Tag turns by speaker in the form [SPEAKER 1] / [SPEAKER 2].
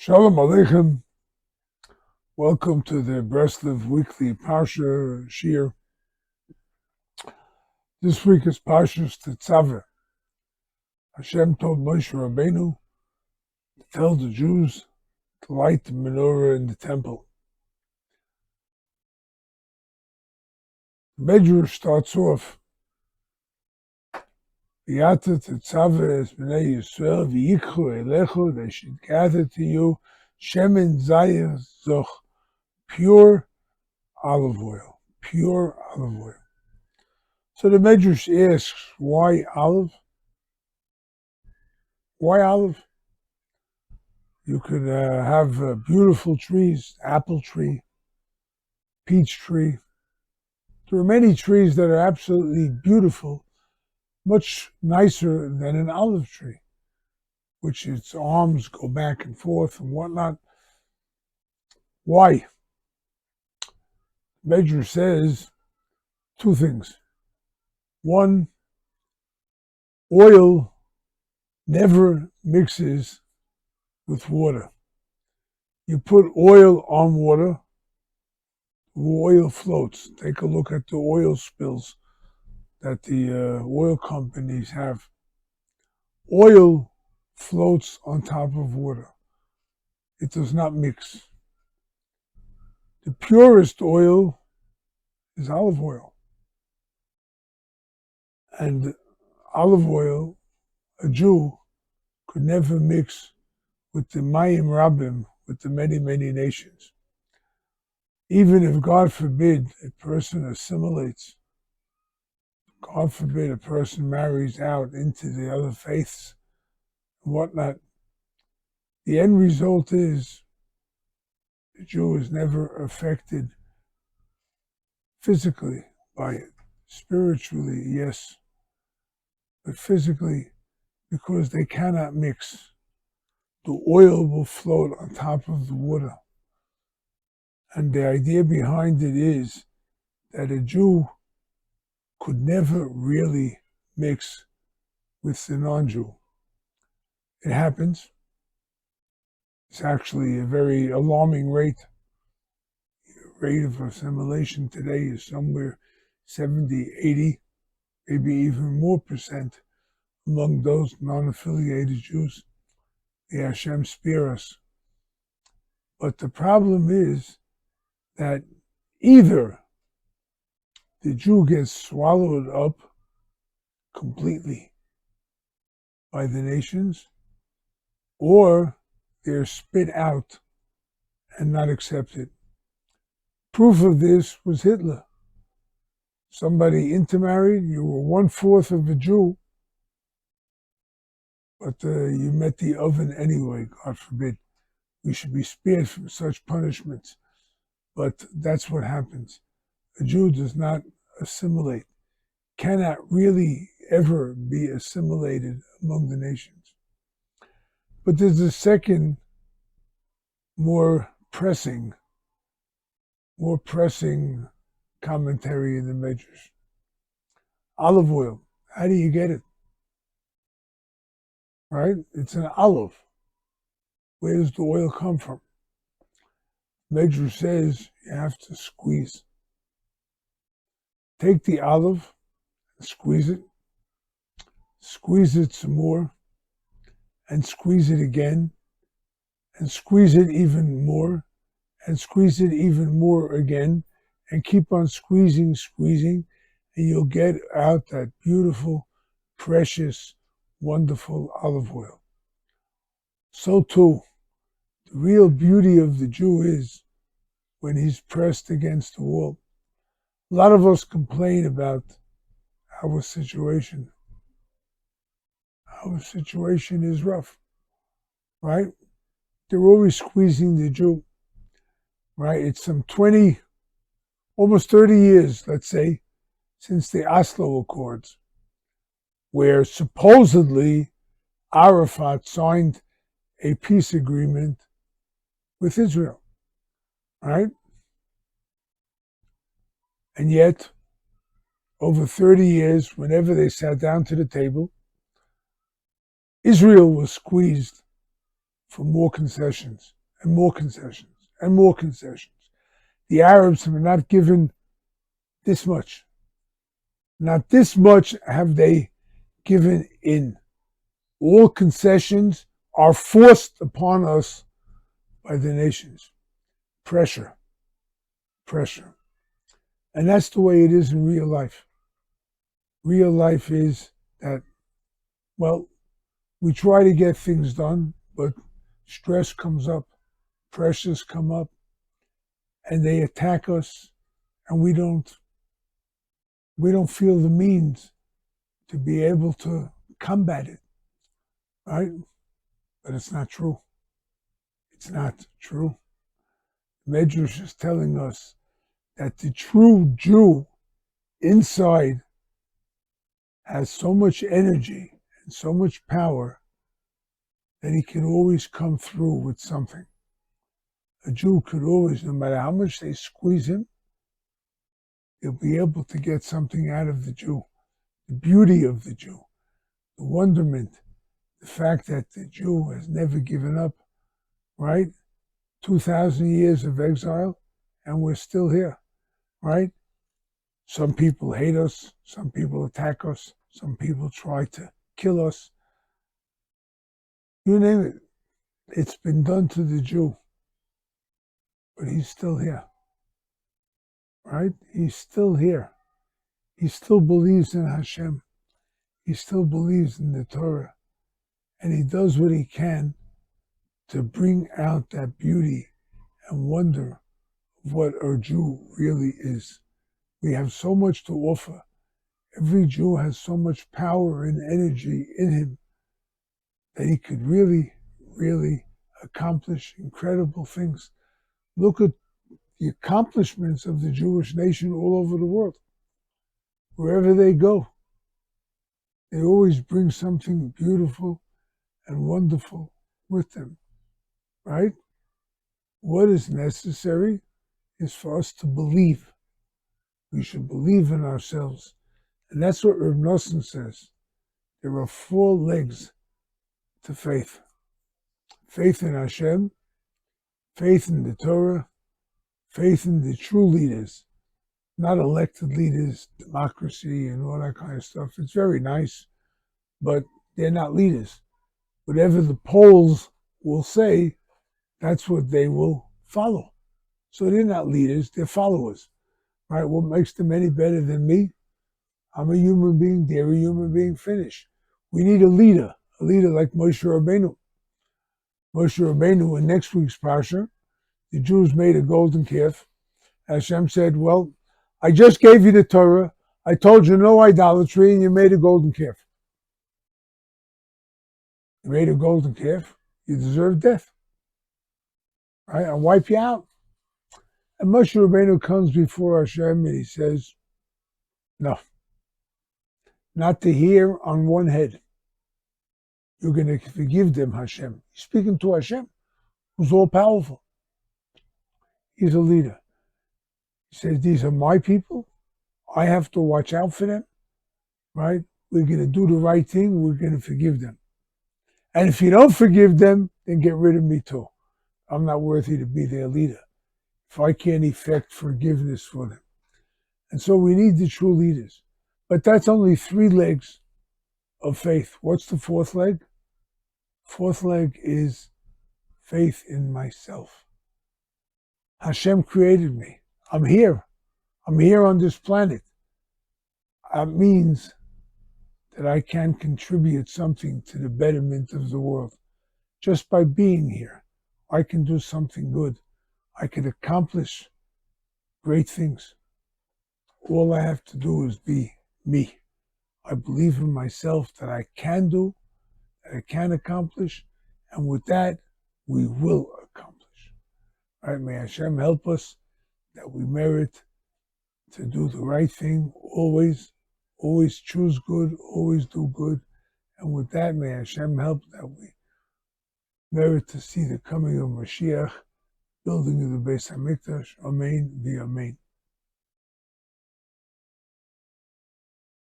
[SPEAKER 1] Shalom Aleichem. Welcome to the Breslov weekly Parsha Shir. This week is Parsha's Tetzaveh. Hashem told Moshe Rabbeinu to tell the Jews to light the menorah in the temple. The Medrash starts off, V'yata Tetzaveh es b'nei Yisrael v'yikchu elechu, they should gather to you shemen zayir zoch, pure olive oil. So the Medrash asks, why olive? Why olive? You could have beautiful trees, apple tree, peach tree. There are many trees that are absolutely beautiful, much nicer than an olive tree, which its arms go back and forth and whatnot. Why? Medrash says two things. One, oil never mixes with water. You put oil on water, oil floats. Take a look at the oil spills that the oil companies have. Oil floats on top of water. It does not mix. The purest oil is olive oil. And olive oil, a Jew could never mix with the Mayim Rabim, with the many, many nations. Even if, God forbid, a person assimilates, God forbid a person marries out into the other faiths and whatnot, the end result is the Jew is never affected physically by it. Spiritually, yes, but physically, because they cannot mix. The oil will float on top of the water. And the idea behind it is that a Jew could never really mix with the non-Jew. It happens. It's actually a very alarming rate. The rate of assimilation today is somewhere 70, 80, maybe even more percent among those non-affiliated Jews. May Hashem spare us. But the problem is that either the Jew gets swallowed up completely by the nations, or they're spit out and not accepted. Proof of this was Hitler. Somebody intermarried, you were 1/4 of a Jew, but you met the oven anyway, God forbid. We should be spared from such punishments. But that's what happens. A Jew does not assimilate, cannot really ever be assimilated among the nations. But there's a second, more pressing commentary in the Medrash. Olive oil, how do you get it? Right? It's an olive. Where does the oil come from? Medrash says you have to squeeze. Take the olive, squeeze it some more, and squeeze it again, and squeeze it even more, and squeeze it even more again, and keep on squeezing, and you'll get out that beautiful, precious, wonderful olive oil. So too, the real beauty of the Jew is when he's pressed against the wall. A lot of us complain about our situation. Our situation is rough, right? They're always squeezing the Jew, right? It's some 20, almost 30 years, let's say, since the Oslo Accords, where supposedly Arafat signed a peace agreement with Israel, right? And yet, over 30 years, whenever they sat down to the table, Israel was squeezed for more concessions and more concessions and more concessions. The Arabs have not given this much. Not this much have they given in. All concessions are forced upon us by the nations. Pressure, pressure. And that's the way it is in real life. Real life is that, well, we try to get things done, but stress comes up, pressures come up, and they attack us, and we don't feel the means to be able to combat it, right? But it's not true. It's not true. Medrash is telling us that the true Jew inside has so much energy and so much power that he can always come through with something. A Jew could always, no matter how much they squeeze him, he'll be able to get something out of the Jew. The beauty of the Jew, the wonderment, the fact that the Jew has never given up, right? 2,000 years of exile, and we're still here, right? Some people hate us, some people attack us, some people try to kill us. You name it. It's been done to the Jew. But he's still here, right? He's still here. He still believes in Hashem. He still believes in the Torah. And he does what he can to bring out that beauty and wonder of what a Jew really is. We have so much to offer. Every Jew has so much power and energy in him that he could really, really accomplish incredible things. Look at the accomplishments of the Jewish nation all over the world. Wherever they go, they always bring something beautiful and wonderful with them, right? What is necessary is for us to believe. We should believe in ourselves. And that's what Reb Nosson says. There are 4 legs to faith. Faith in Hashem, faith in the Torah, faith in the true leaders, not elected leaders, democracy and all that kind of stuff. It's very nice, but they're not leaders. Whatever the polls will say, that's what they will follow. So they're not leaders, they're followers. Right? What makes them any better than me? I'm a human being, they're a human being, finish. We need a leader like Moshe Rabbeinu. Moshe Rabbeinu, in next week's Parsha, the Jews made a golden calf. Hashem said, well, I just gave you the Torah, I told you no idolatry, and you made a golden calf. You made a golden calf, you deserve death. Right? I'll wipe you out. And Moshe Rabbeinu comes before Hashem and he says, no, not the hair on one head. You're going to forgive them, Hashem. He's speaking to Hashem, who's all powerful. He's a leader. He says, these are my people. I have to watch out for them, right? We're going to do the right thing. We're going to forgive them. And if you don't forgive them, then get rid of me too. I'm not worthy to be their leader if I can't effect forgiveness for them. And so we need the true leaders. But that's only 3 legs of faith. What's the 4th leg? 4th leg is faith in myself. Hashem created me. I'm here. I'm here on this planet. That means that I can contribute something to the betterment of the world. Just by being here, I can do something good. I can accomplish great things. All I have to do is be me. I believe in myself that I can do, that I can accomplish, and with that, we will accomplish. All right, may Hashem help us that we merit to do the right thing, always choose good, always do good. And with that, may Hashem help that we merit to see the coming of Mashiach, building of the Beis HaMikdash. Amen, v'amen.